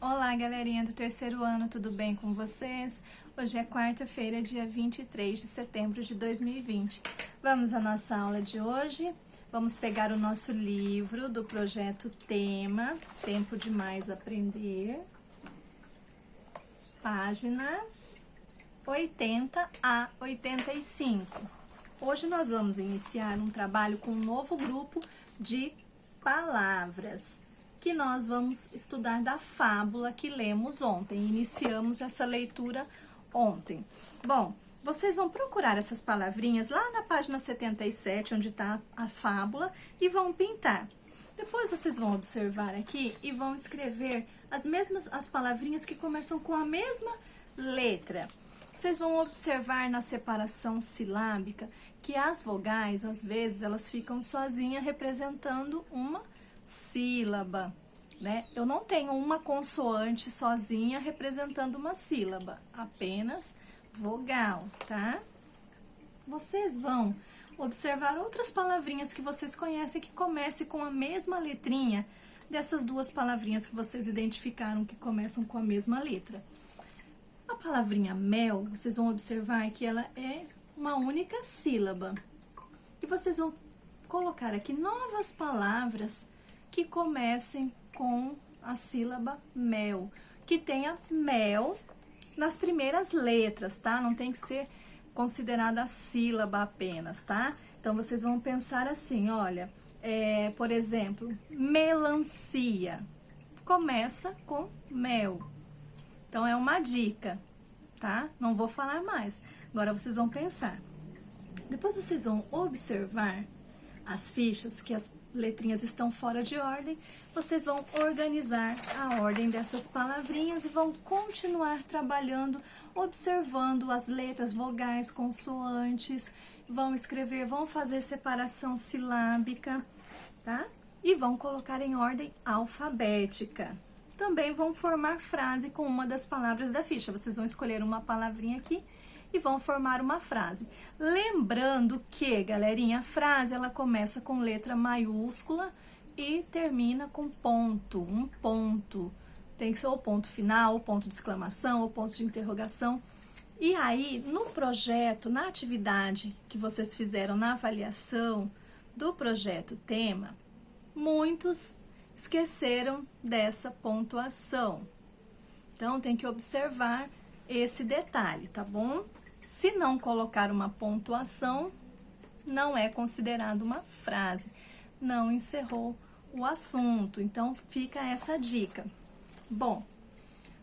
Olá, galerinha do terceiro ano, tudo bem com vocês? Hoje é quarta-feira, dia 23 de setembro de 2020. Vamos à nossa aula de hoje. Vamos pegar o nosso livro do projeto Tema, Tempo de Mais Aprender, páginas 80 a 85. Hoje nós vamos iniciar um trabalho com um novo grupo de palavras, que nós vamos estudar da fábula que lemos ontem. Iniciamos essa leitura ontem. Bom, vocês vão procurar essas palavrinhas lá na página 77, onde está a fábula, e vão pintar. Depois vocês vão observar aqui e vão escrever as palavrinhas que começam com a mesma letra. Vocês vão observar na separação silábica que as vogais, às vezes, elas ficam sozinhas representando uma sílaba, né? Eu não tenho uma consoante sozinha representando uma sílaba, apenas vogal, tá? Vocês vão observar outras palavrinhas que vocês conhecem que comecem com a mesma letrinha dessas duas palavrinhas que vocês identificaram que começam com a mesma letra. A palavrinha mel, vocês vão observar que ela é uma única sílaba. E vocês vão colocar aqui novas palavras que comecem com a sílaba mel, que tenha mel nas primeiras letras, tá? Não tem que ser considerada a sílaba apenas, tá? Então, vocês vão pensar assim, olha, por exemplo, melancia, começa com mel. Então, é uma dica, tá? Não vou falar mais. Agora, vocês vão pensar. Depois, vocês vão observar as fichas, que as letrinhas estão fora de ordem. Vocês vão organizar a ordem dessas palavrinhas e vão continuar trabalhando, observando as letras, vogais, consoantes, vão escrever, vão fazer separação silábica, tá? E vão colocar em ordem alfabética. Também vão formar frase com uma das palavras da ficha. Vocês vão escolher uma palavrinha aqui e vão formar uma frase. Lembrando que, galerinha, a frase ela começa com letra maiúscula e termina com ponto, um ponto. Tem que ser o ponto final, o ponto de exclamação, o ponto de interrogação. E aí, no projeto, na atividade que vocês fizeram na avaliação do projeto Tema, muitos esqueceram dessa pontuação. Então, tem que observar esse detalhe, tá bom? Se não colocar uma pontuação, não é considerado uma frase. Não encerrou o assunto. Então, fica essa dica. Bom,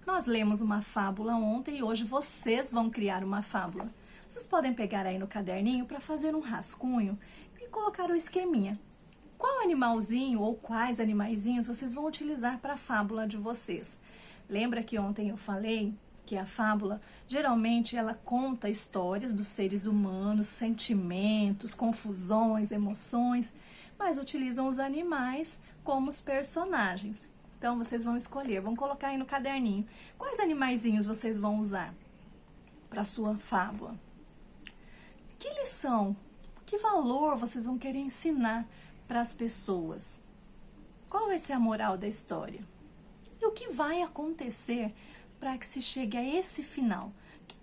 nós lemos uma fábula ontem e hoje vocês vão criar uma fábula. Vocês podem pegar aí no caderninho para fazer um rascunho e colocar o esqueminha. Qual animalzinho ou quais animaizinhos vocês vão utilizar para a fábula de vocês? Lembra que ontem eu falei que a fábula, geralmente, ela conta histórias dos seres humanos, sentimentos, confusões, emoções, mas utilizam os animais como os personagens. Então, vocês vão escolher, vão colocar aí no caderninho. Quais animaizinhos vocês vão usar para a sua fábula? Que lição, que valor vocês vão querer ensinar para as pessoas? Qual vai ser a moral da história? E o que vai acontecer para que se chegue a esse final?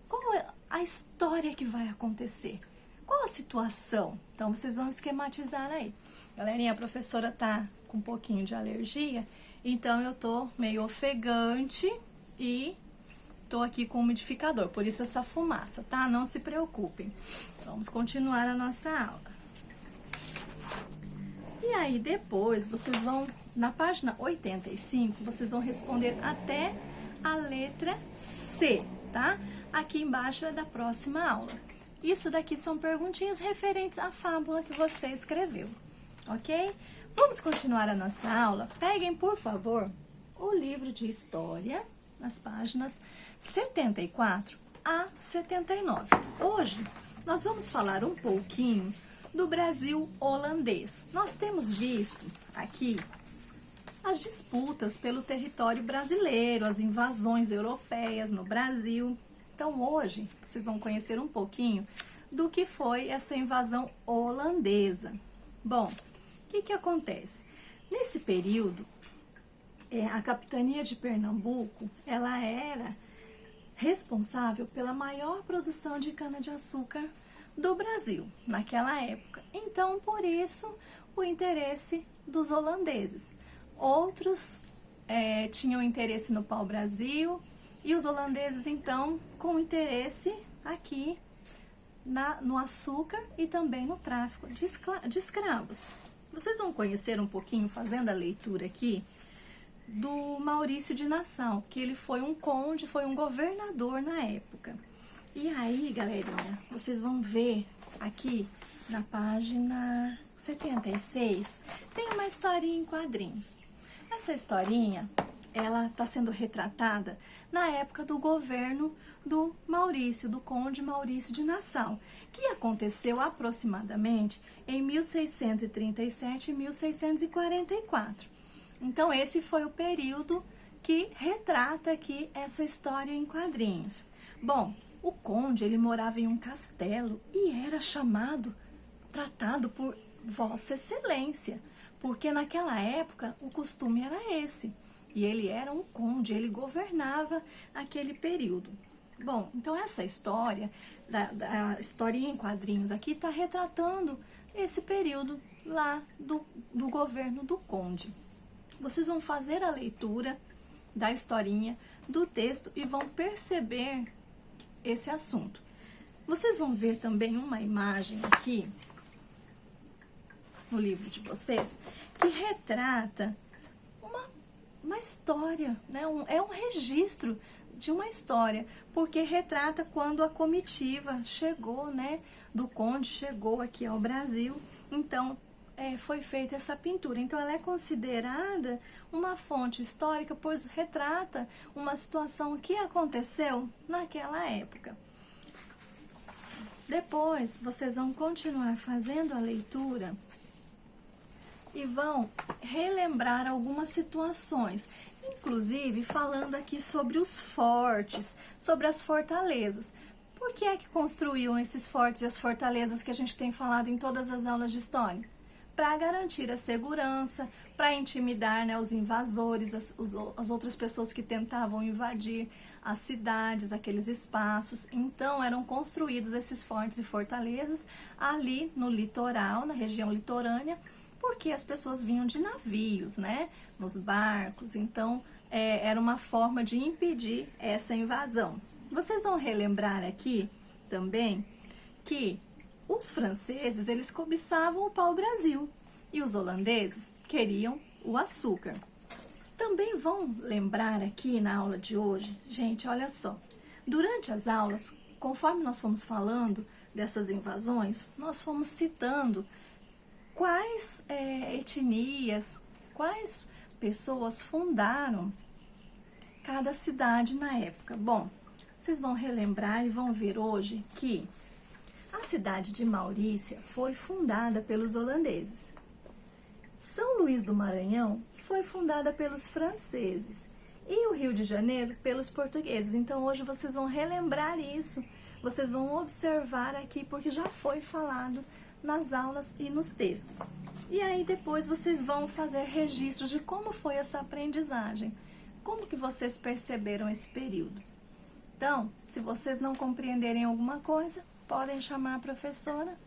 Qual é a história que vai acontecer? Qual a situação? Então, vocês vão esquematizar aí. Galerinha, a professora tá com um pouquinho de alergia, então eu tô meio ofegante e tô aqui com o umidificador, por isso essa fumaça, tá? Não se preocupem. Vamos continuar a nossa aula. E aí, depois, vocês vão, na página 85, vocês vão responder até a letra C, tá? Aqui embaixo é da próxima aula. Isso daqui são perguntinhas referentes à fábula que você escreveu, ok? Vamos continuar a nossa aula? Peguem, por favor, o livro de história, nas páginas 74 a 79. Hoje, nós vamos falar um pouquinho do Brasil holandês. Nós temos visto aqui as disputas pelo território brasileiro, as invasões europeias no Brasil. Então, hoje, vocês vão conhecer um pouquinho do que foi essa invasão holandesa. Bom, o que acontece? Nesse período, a capitania de Pernambuco, ela era responsável pela maior produção de cana-de-açúcar do Brasil naquela época. Então, por isso, o interesse dos holandeses. Outros tinham interesse no pau-brasil e os holandeses, então, com interesse aqui no açúcar e também no tráfico de escravos. Vocês vão conhecer um pouquinho, fazendo a leitura aqui, do Maurício de Nassau, que ele foi um conde, foi um governador na época. E aí, galerinha, vocês vão ver aqui na página 76, tem uma historinha em quadrinhos. Essa historinha, ela está sendo retratada na época do governo do Maurício, do conde Maurício de Nassau, que aconteceu aproximadamente em 1637 e 1644. Então, esse foi o período que retrata aqui essa história em quadrinhos. Bom, o conde, ele morava em um castelo e era tratado por Vossa Excelência, porque naquela época o costume era esse. E ele era um conde, ele governava aquele período. Bom, então essa história, da historinha em quadrinhos aqui, está retratando esse período lá do governo do conde. Vocês vão fazer a leitura da historinha, do texto e vão perceber esse assunto. Vocês vão ver também uma imagem aqui no livro de vocês que retrata uma história, né? É um registro de uma história, porque retrata quando a comitiva chegou, né, do conde, chegou aqui ao Brasil. Então, foi feita essa pintura. Então, ela é considerada uma fonte histórica, pois retrata uma situação que aconteceu naquela época. Depois, vocês vão continuar fazendo a leitura e vão relembrar algumas situações, inclusive falando aqui sobre os fortes, sobre as fortalezas. Por que é que construíam esses fortes e as fortalezas que a gente tem falado em todas as aulas de história? Para garantir a segurança, para intimidar, né, os invasores, as outras pessoas que tentavam invadir as cidades, aqueles espaços. Então, eram construídos esses fortes e fortalezas ali no litoral, na região litorânea, porque as pessoas vinham de navios, né, nos barcos. Então, era uma forma de impedir essa invasão. Vocês vão relembrar aqui também que os franceses, eles cobiçavam o pau-brasil e os holandeses queriam o açúcar. Também vão lembrar aqui na aula de hoje, gente, olha só, durante as aulas, conforme nós fomos falando dessas invasões, nós fomos citando quais etnias, quais pessoas fundaram cada cidade na época. Bom, vocês vão relembrar e vão ver hoje que a cidade de Maurícia foi fundada pelos holandeses. São Luís do Maranhão foi fundada pelos franceses e o Rio de Janeiro pelos portugueses. Então, hoje vocês vão relembrar isso, vocês vão observar aqui, porque já foi falado nas aulas e nos textos. E aí, depois, vocês vão fazer registros de como foi essa aprendizagem, como que vocês perceberam esse período. Então, se vocês não compreenderem alguma coisa, podem chamar a professora,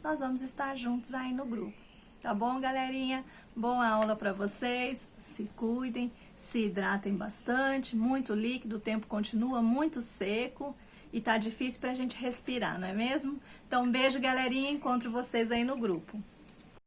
nós vamos estar juntos aí no grupo. Tá bom, galerinha? Boa aula para vocês, se cuidem, se hidratem bastante, muito líquido, o tempo continua muito seco e tá difícil pra gente respirar, não é mesmo? Então, um beijo, galerinha, encontro vocês aí no grupo.